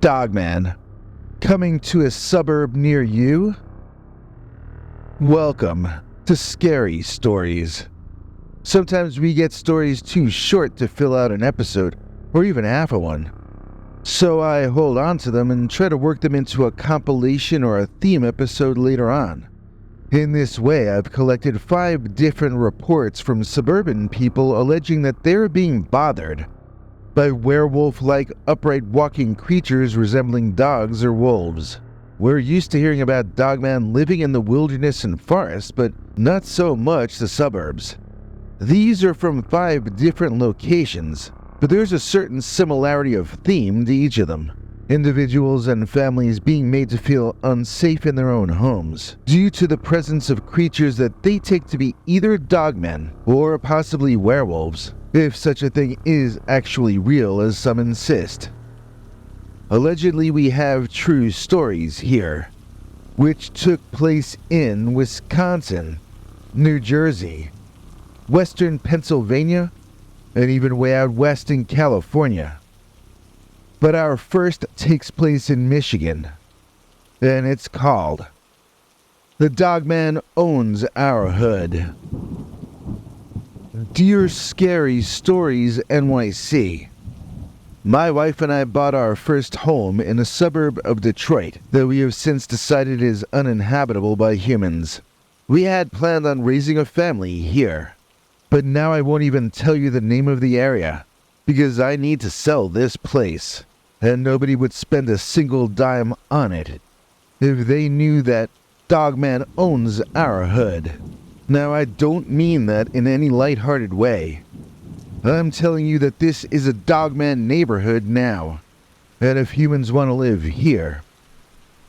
Dogman, coming to a suburb near you? Welcome to Scary Stories. Sometimes we get stories too short to fill out an episode, or even half of one. So I hold on to them and try to work them into a compilation or a theme episode later on. In this way, I've collected 5 different reports from suburban people alleging that they're being bothered by werewolf-like upright walking creatures resembling dogs or wolves. We're used to hearing about Dogman living in the wilderness and forest, but not so much the suburbs. These are from 5 different locations, but there's a certain similarity of theme to each of them. Individuals and families being made to feel unsafe in their own homes due to the presence of creatures that they take to be either dogmen or possibly werewolves, if such a thing is actually real as some insist. Allegedly, we have true stories here, which took place in Wisconsin, New Jersey, Western Pennsylvania, and even way out west in California. But our first takes place in Michigan, and it's called The Dogman Owns Our Hood. Dear Scary Stories NYC, my wife and I bought our first home in a suburb of Detroit that we have since decided is uninhabitable by humans. We had planned on raising a family here, but now I won't even tell you the name of the area, because I need to sell this place, and nobody would spend a single dime on it if they knew that Dogman owns our hood. Now, I don't mean that in any lighthearted way. I'm telling you that this is a Dogman neighborhood now, and if humans want to live here,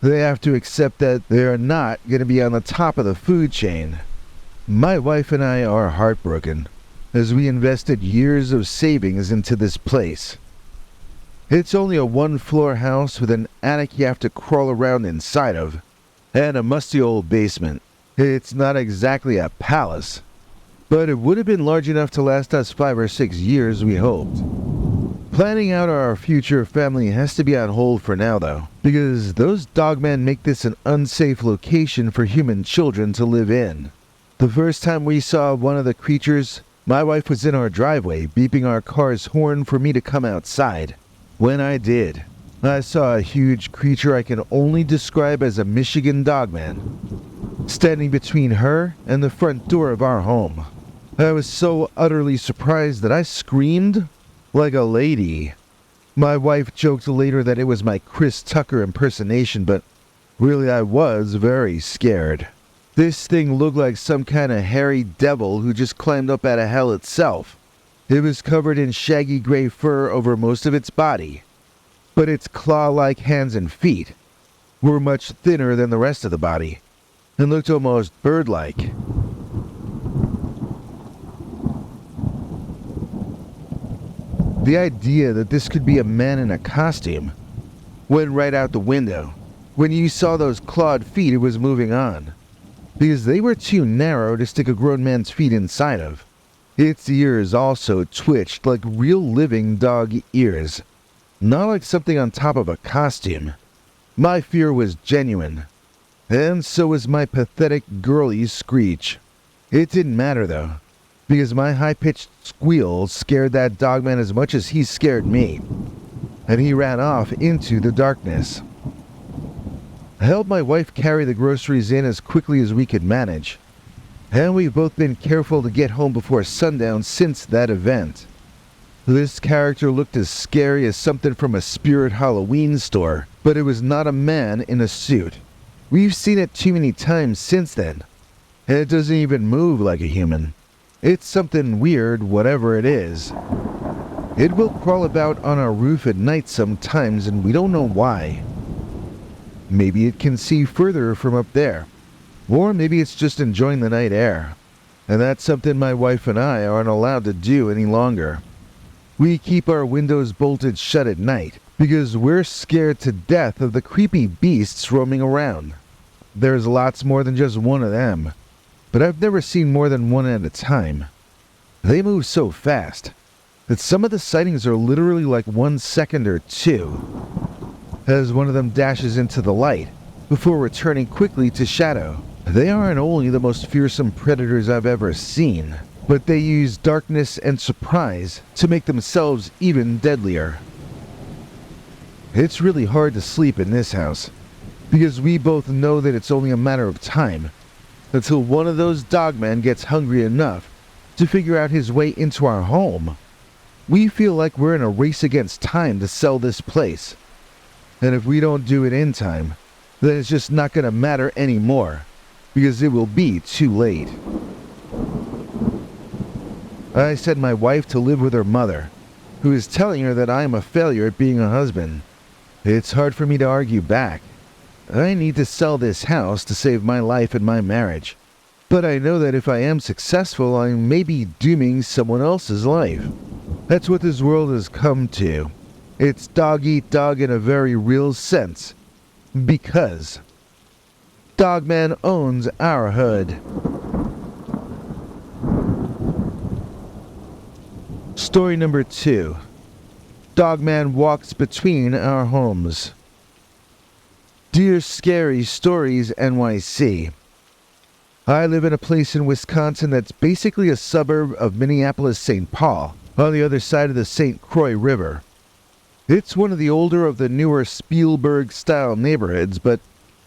they have to accept that they are not going to be on the top of the food chain. My wife and I are heartbroken, as we invested years of savings into this place. It's only a 1-floor house with an attic you have to crawl around inside of, and a musty old basement. It's not exactly a palace, but it would have been large enough to last us 5 or 6 years, we hoped. Planning out our future family has to be on hold for now, though, because those dogmen make this an unsafe location for human children to live in. The first time we saw one of the creatures, my wife was in our driveway beeping our car's horn for me to come outside. When I did, I saw a huge creature I can only describe as a Michigan dogman, standing between her and the front door of our home. I was so utterly surprised that I screamed like a lady. My wife joked later that it was my Chris Tucker impersonation, but really I was very scared. This thing looked like some kind of hairy devil who just climbed up out of hell itself. It was covered in shaggy gray fur over most of its body, but its claw-like hands and feet were much thinner than the rest of the body, and looked almost bird-like. The idea that this could be a man in a costume went right out the window. When you saw those clawed feet, it was moving on, because they were too narrow to stick a grown man's feet inside of. Its ears also twitched like real living dog ears, not like something on top of a costume. My fear was genuine, and so was my pathetic girly screech. It didn't matter though, because my high-pitched squeal scared that dogman as much as he scared me, and he ran off into the darkness. I helped my wife carry the groceries in as quickly as we could manage, and we've both been careful to get home before sundown since that event. This character looked as scary as something from a Spirit Halloween store, but it was not a man in a suit. We've seen it too many times since then, and it doesn't even move like a human. It's something weird, whatever it is. It will crawl about on our roof at night sometimes, and we don't know why. Maybe it can see further from up there. Or maybe it's just enjoying the night air, and that's something my wife and I aren't allowed to do any longer. We keep our windows bolted shut at night, because we're scared to death of the creepy beasts roaming around. There's lots more than just one of them, but I've never seen more than one at a time. They move so fast that some of the sightings are literally like 1 second or 2. as one of them dashes into the light, before returning quickly to shadow. They aren't only the most fearsome predators I've ever seen, but they use darkness and surprise to make themselves even deadlier. It's really hard to sleep in this house, because we both know that it's only a matter of time until one of those dogmen gets hungry enough to figure out his way into our home. We feel like we're in a race against time to sell this place, and if we don't do it in time, then it's just not going to matter anymore, because it will be too late. I sent my wife to live with her mother, who is telling her that I am a failure at being a husband. It's hard for me to argue back. I need to sell this house to save my life and my marriage. But I know that if I am successful, I may be dooming someone else's life. That's what this world has come to. It's dog eat dog in a very real sense. Because Dogman owns our hood. Story number 2. Dogman walks between our homes. Dear Scary Stories NYC. I live in a place in Wisconsin that's basically a suburb of Minneapolis-St. Paul, on the other side of the St. Croix River. It's one of the older of the newer Spielberg-style neighborhoods, but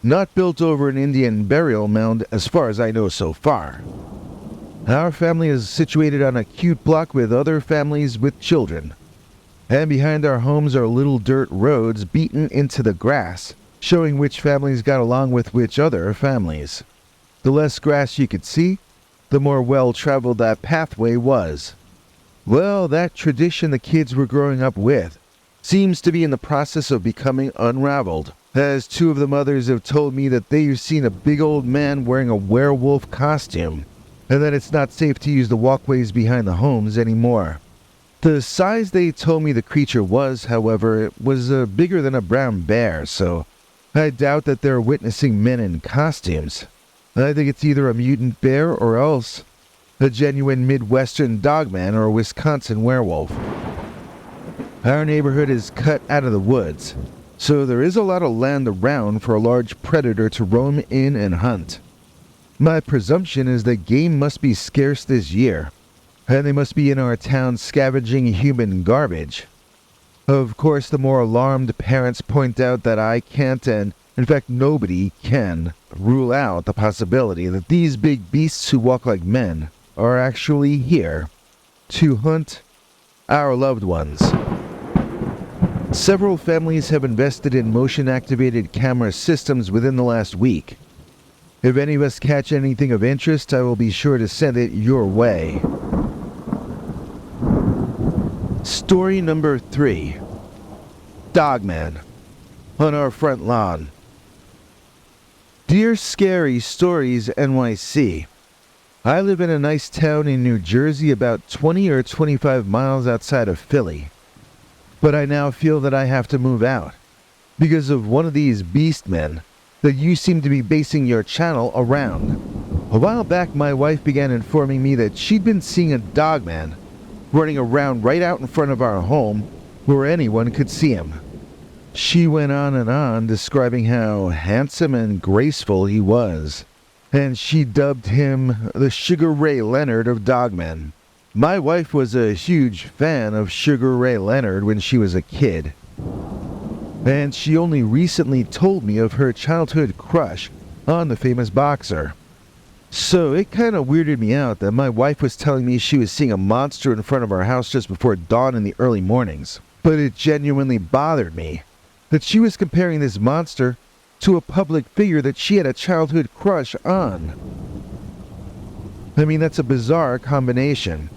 not built over an Indian burial mound as far as I know so far. Our family is situated on a cute block with other families with children, and behind our homes are little dirt roads beaten into the grass, showing which families got along with which other families. The less grass you could see, the more well-traveled that pathway was. Well, that tradition the kids were growing up with seems to be in the process of becoming unraveled, as 2 of the mothers have told me that they've seen a big old man wearing a werewolf costume, and that it's not safe to use the walkways behind the homes anymore. The size they told me the creature was, however, it was bigger than a brown bear, so I doubt that they're witnessing men in costumes. I think it's either a mutant bear or else a genuine Midwestern dogman or a Wisconsin werewolf. Our neighborhood is cut out of the woods, so there is a lot of land around for a large predator to roam in and hunt. My presumption is that game must be scarce this year, and they must be in our town scavenging human garbage. Of course, the more alarmed parents point out that I can't, and in fact nobody can, rule out the possibility that these big beasts who walk like men are actually here to hunt our loved ones. Several families have invested in motion-activated camera systems within the last week. If any of us catch anything of interest, I will be sure to send it your way. Story number 3. Dogman on our front lawn. Dear Scary Stories NYC. I live in a nice town in New Jersey about 20 or 25 miles outside of Philly. But I now feel that I have to move out because of one of these beast men that you seem to be basing your channel around. A while back, my wife began informing me that she'd been seeing a dogman running around right out in front of our home where anyone could see him. She went on describing how handsome and graceful he was, and she dubbed him the Sugar Ray Leonard of dogmen. My wife was a huge fan of Sugar Ray Leonard when she was a kid, and she only recently told me of her childhood crush on the famous boxer. So it kind of weirded me out that my wife was telling me she was seeing a monster in front of our house just before dawn in the early mornings. But it genuinely bothered me that she was comparing this monster to a public figure that she had a childhood crush on. I mean, that's a bizarre combination.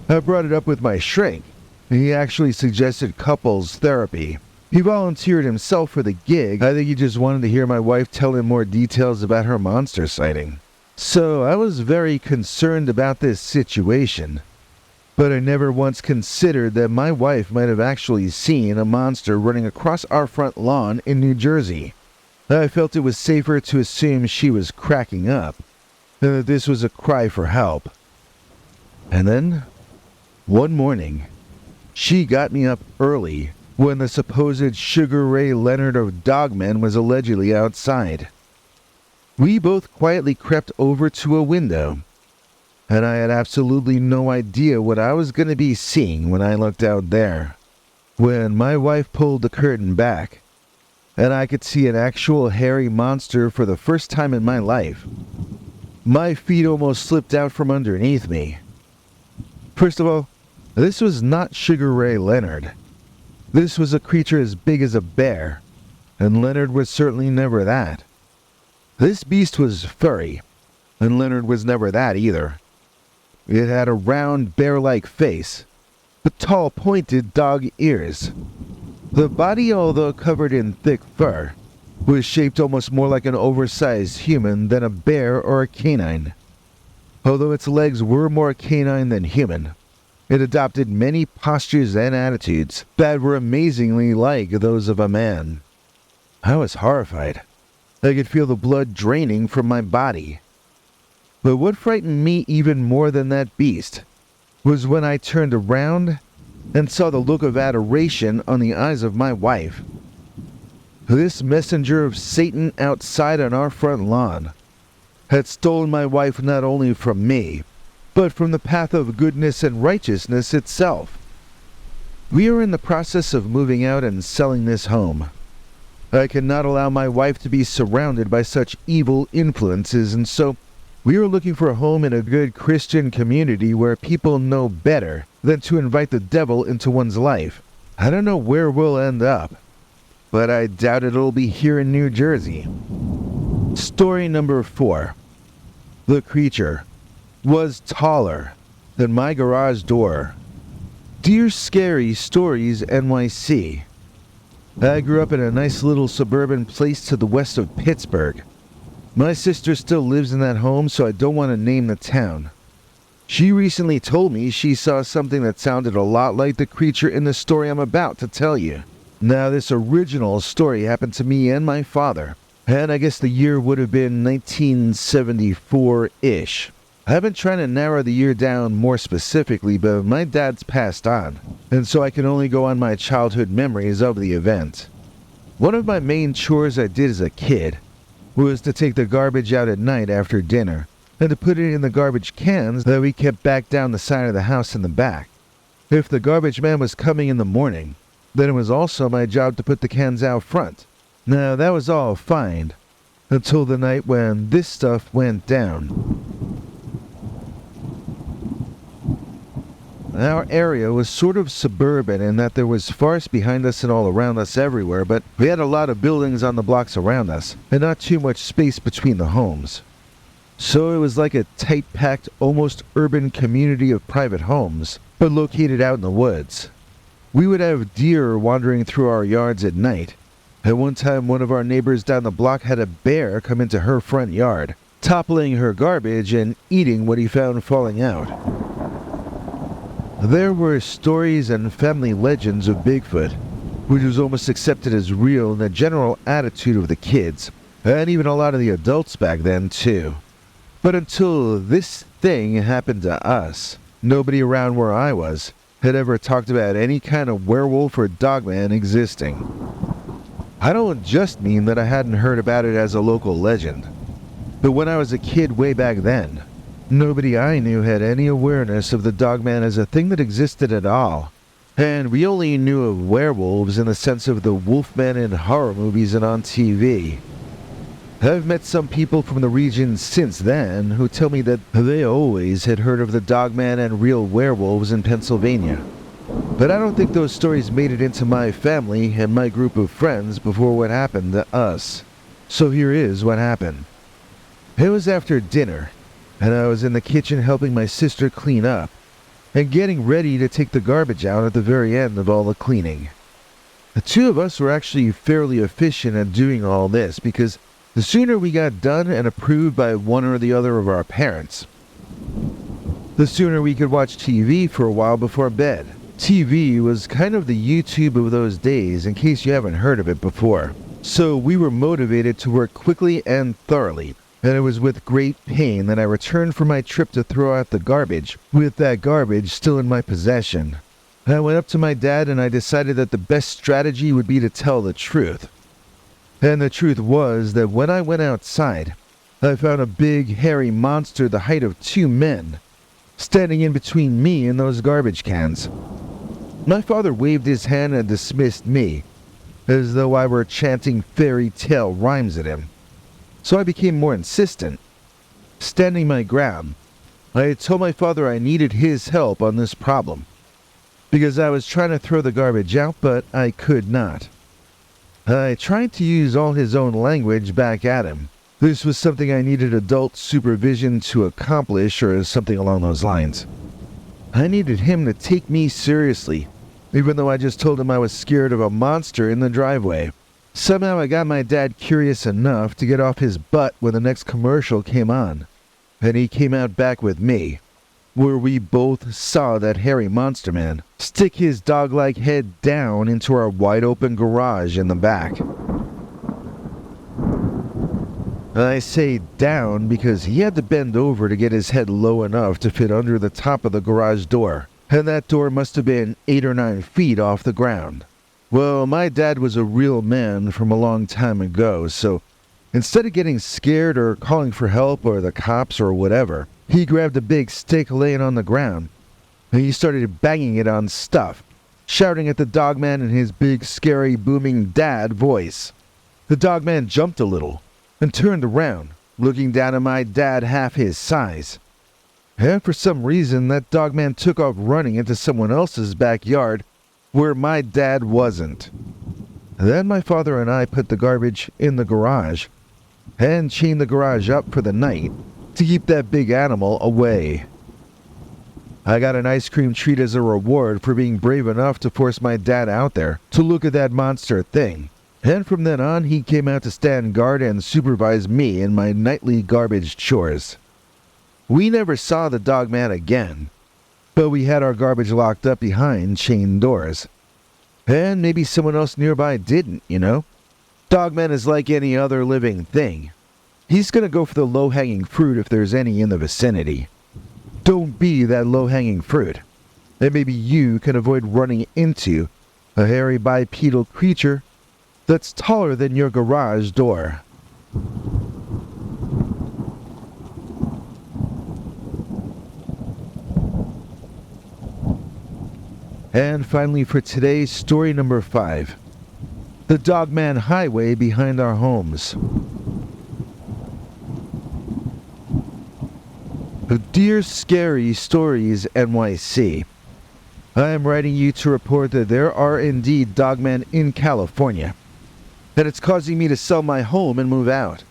I brought it up with my shrink. He actually suggested couples therapy. He volunteered himself for the gig. I think he just wanted to hear my wife tell him more details about her monster sighting. So I was very concerned about this situation. But I never once considered that my wife might have actually seen a monster running across our front lawn in New Jersey. I felt it was safer to assume she was cracking up, and that this was a cry for help. And then, one morning, she got me up early when the supposed Sugar Ray Leonard of Dogman was allegedly outside. We both quietly crept over to a window, and I had absolutely no idea what I was going to be seeing when I looked out there. When my wife pulled the curtain back, and I could see an actual hairy monster for the first time in my life, my feet almost slipped out from underneath me. First of all, this was not Sugar Ray Leonard. This was a creature as big as a bear, and Leonard was certainly never that. This beast was furry, and Leonard was never that either. It had a round, bear-like face, but tall, pointed dog ears. The body, although covered in thick fur, was shaped almost more like an oversized human than a bear or a canine. Although its legs were more canine than human, it adopted many postures and attitudes that were amazingly like those of a man. I was horrified. I could feel the blood draining from my body. But what frightened me even more than that beast was when I turned around and saw the look of adoration on the eyes of my wife. This messenger of Satan outside on our front lawn had stolen my wife not only from me, but from the path of goodness and righteousness itself. We are in the process of moving out and selling this home. I cannot allow my wife to be surrounded by such evil influences, and so we are looking for a home in a good Christian community where people know better than to invite the devil into one's life. I don't know where we'll end up, but I doubt it'll be here in New Jersey. Story number 4. The creature was taller than my garage door. Dear Scary Stories NYC. I grew up in a nice little suburban place to the west of Pittsburgh. My sister still lives in that home, so I don't want to name the town. She recently told me she saw something that sounded a lot like the creature in the story I'm about to tell you. Now, this original story happened to me and my father, and I guess the year would have been 1974-ish. I've been trying to narrow the year down more specifically, but my dad's passed on, and so I can only go on my childhood memories of the event. One of my main chores I did as a kid was to take the garbage out at night after dinner, and to put it in the garbage cans that we kept back down the side of the house in the back. If the garbage man was coming in the morning, then it was also my job to put the cans out front. Now, that was all fine, until the night when this stuff went down. Our area was sort of suburban in that there was forest behind us and all around us everywhere, but we had a lot of buildings on the blocks around us, and not too much space between the homes. So it was like a tight-packed, almost urban community of private homes, but located out in the woods. We would have deer wandering through our yards at night. At one time, one of our neighbors down the block had a bear come into her front yard, toppling her garbage and eating what he found falling out. There were stories and family legends of Bigfoot, which was almost accepted as real in the general attitude of the kids, and even a lot of the adults back then too. But until this thing happened to us, nobody around where I was had ever talked about any kind of werewolf or dogman existing. I don't just mean that I hadn't heard about it as a local legend, but when I was a kid way back then, nobody I knew had any awareness of the dogman as a thing that existed at all, and we only knew of werewolves in the sense of the wolfmen in horror movies and on TV. I've met some people from the region since then who tell me that they always had heard of the dogman and real werewolves in Pennsylvania. But I don't think those stories made it into my family and my group of friends before what happened to us. So here is what happened. It was after dinner, and I was in the kitchen helping my sister clean up, and getting ready to take the garbage out at the very end of all the cleaning. The two of us were actually fairly efficient at doing all this because the sooner we got done and approved by one or the other of our parents, the sooner we could watch TV for a while before bed. TV was kind of the YouTube of those days, in case you haven't heard of it before. So we were motivated to work quickly and thoroughly, and it was with great pain that I returned from my trip to throw out the garbage, with that garbage still in my possession. I went up to my dad and I decided that the best strategy would be to tell the truth. And the truth was that when I went outside, I found a big, hairy monster the height of 2 men, standing in between me and those garbage cans. My father waved his hand and dismissed me, as though I were chanting fairy tale rhymes at him. So I became more insistent. Standing my ground, I had told my father I needed his help on this problem, because I was trying to throw the garbage out, but I could not. I tried to use all his own language back at him. This was something I needed adult supervision to accomplish, or something along those lines. I needed him to take me seriously, even though I just told him I was scared of a monster in the driveway. Somehow I got my dad curious enough to get off his butt when the next commercial came on, and he came out back with me, where we both saw that hairy monster man stick his dog-like head down into our wide-open garage in the back. I say down because he had to bend over to get his head low enough to fit under the top of the garage door, and that door must have been 8 or 9 feet off the ground. Well, my dad was a real man from a long time ago, so instead of getting scared or calling for help or the cops or whatever, he grabbed a big stick laying on the ground, and he started banging it on stuff, shouting at the Dogman in his big, scary, booming dad voice. The Dogman jumped a little and turned around, looking down at my dad half his size. And for some reason, that Dogman took off running into someone else's backyard where my dad wasn't. Then my father and I put the garbage in the garage and chained the garage up for the night to keep that big animal away. I got an ice cream treat as a reward for being brave enough to force my dad out there to look at that monster thing. And from then on, he came out to stand guard and supervise me in my nightly garbage chores. We never saw the Dogman again, but we had our garbage locked up behind chained doors. And maybe someone else nearby didn't, you know? Dogman is like any other living thing. He's gonna go for the low-hanging fruit if there's any in the vicinity. Don't be that low-hanging fruit, and maybe you can avoid running into a hairy bipedal creature that's taller than your garage door. And finally for today's story number 5, the Dogman Highway behind our homes. Dear Scary Stories NYC, I am writing you to report that there are indeed Dogmen in California, that it's causing me to sell my home and move out.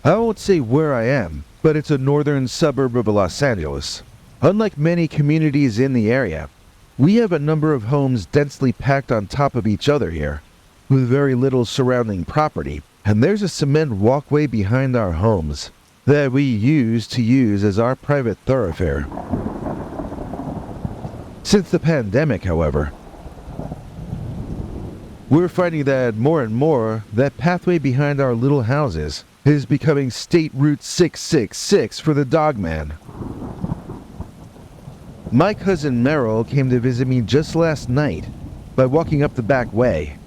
I won't say where I am, but it's a northern suburb of Los Angeles. Unlike many communities in the area, we have a number of homes densely packed on top of each other here, with very little surrounding property, and there's a cement walkway behind our homes that we use as our private thoroughfare. Since the pandemic, however, we're finding that more and more that pathway behind our little houses is becoming State Route 666 for the Dogman. My cousin Merrill came to visit me just last night by walking up the back way,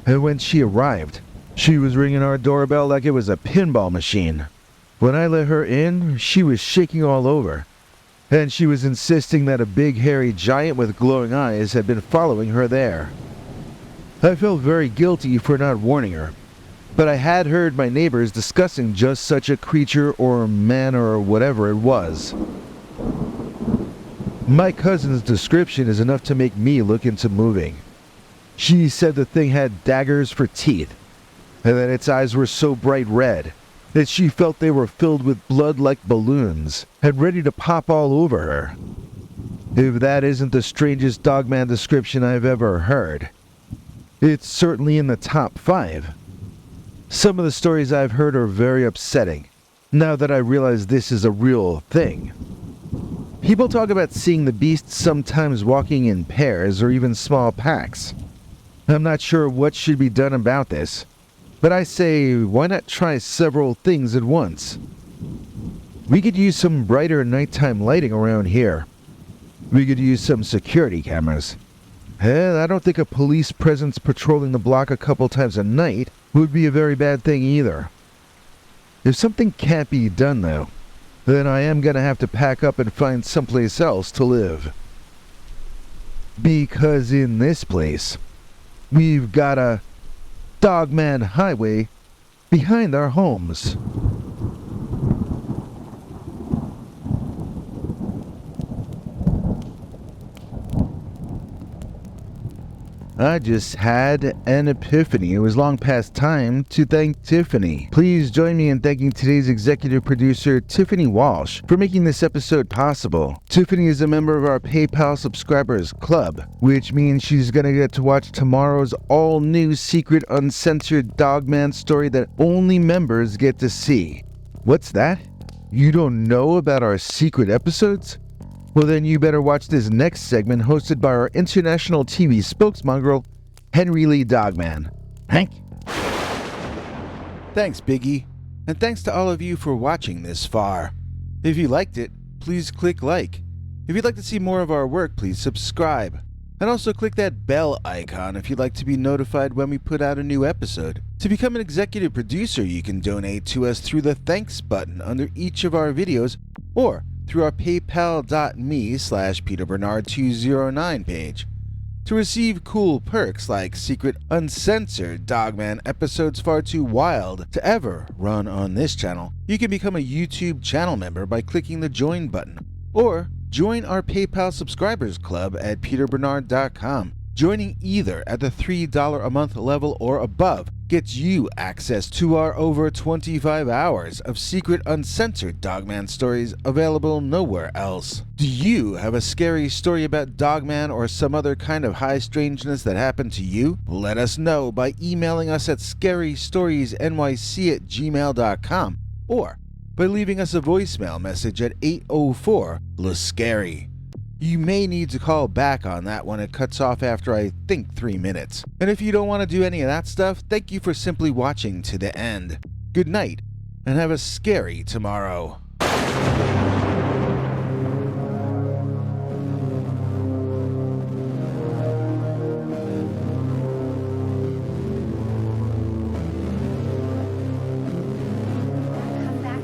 and when she arrived, she was ringing our doorbell like it was a pinball machine. When I let her in, she was shaking all over, and she was insisting that a big hairy giant with glowing eyes had been following her there. I felt very guilty for not warning her, but I had heard my neighbors discussing just such a creature or man or whatever it was. My cousin's description is enough to make me look into moving. She said the thing had daggers for teeth, and that its eyes were so bright red that she felt they were filled with blood like balloons and ready to pop all over her. If that isn't the strangest Dogman description I've ever heard, it's certainly in the top 5. Some of the stories I've heard are very upsetting, now that I realize this is a real thing. People talk about seeing the beast sometimes walking in pairs or even small packs. I'm not sure what should be done about this, but I say, why not try several things at once? We could use some brighter nighttime lighting around here. We could use some security cameras. I don't think a police presence patrolling the block a couple times a night would be a very bad thing either. If something can't be done, though, then I am gonna have to pack up and find someplace else to live. Because in this place, we've got a Dogman highway behind our homes. I just had an epiphany. It was long past time to thank Tiffany. Please join me in thanking today's executive producer, Tiffany Walsh, for making this episode possible. Tiffany is a member of our PayPal subscribers club, which means she's gonna get to watch tomorrow's all-new secret uncensored Dogman story that only members get to see. What's that? You don't know about our secret episodes? Well, then you better watch this next segment hosted by our international TV spokesmongrel, Henry Lee Dogman. Hank? Thanks, Biggie. And thanks to all of you for watching this far. If you liked it, please click like. If you'd like to see more of our work, please subscribe. And also click that bell icon if you'd like to be notified when we put out a new episode. To become an executive producer, you can donate to us through the thanks button under each of our videos, or through our paypal.me/PeterBernard209 page. To receive cool perks like secret uncensored Dogman episodes far too wild to ever run on this channel, you can become a YouTube channel member by clicking the join button, or join our PayPal subscribers club at peterbernard.com. Joining either at the $3 a month level or above gets you access to our over 25 hours of secret uncensored Dogman stories available nowhere else. Do you have a scary story about Dogman or some other kind of high strangeness that happened to you? Let us know by emailing us at scarystoriesnyc@gmail.com or by leaving us a voicemail message at 804-LA-SCARY. You may need to call back on that one. It cuts off after, I think, 3 minutes. And if you don't want to do any of that stuff, thank you for simply watching to the end. Good night, and have a scary tomorrow.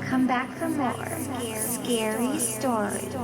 Come back for more scary stories.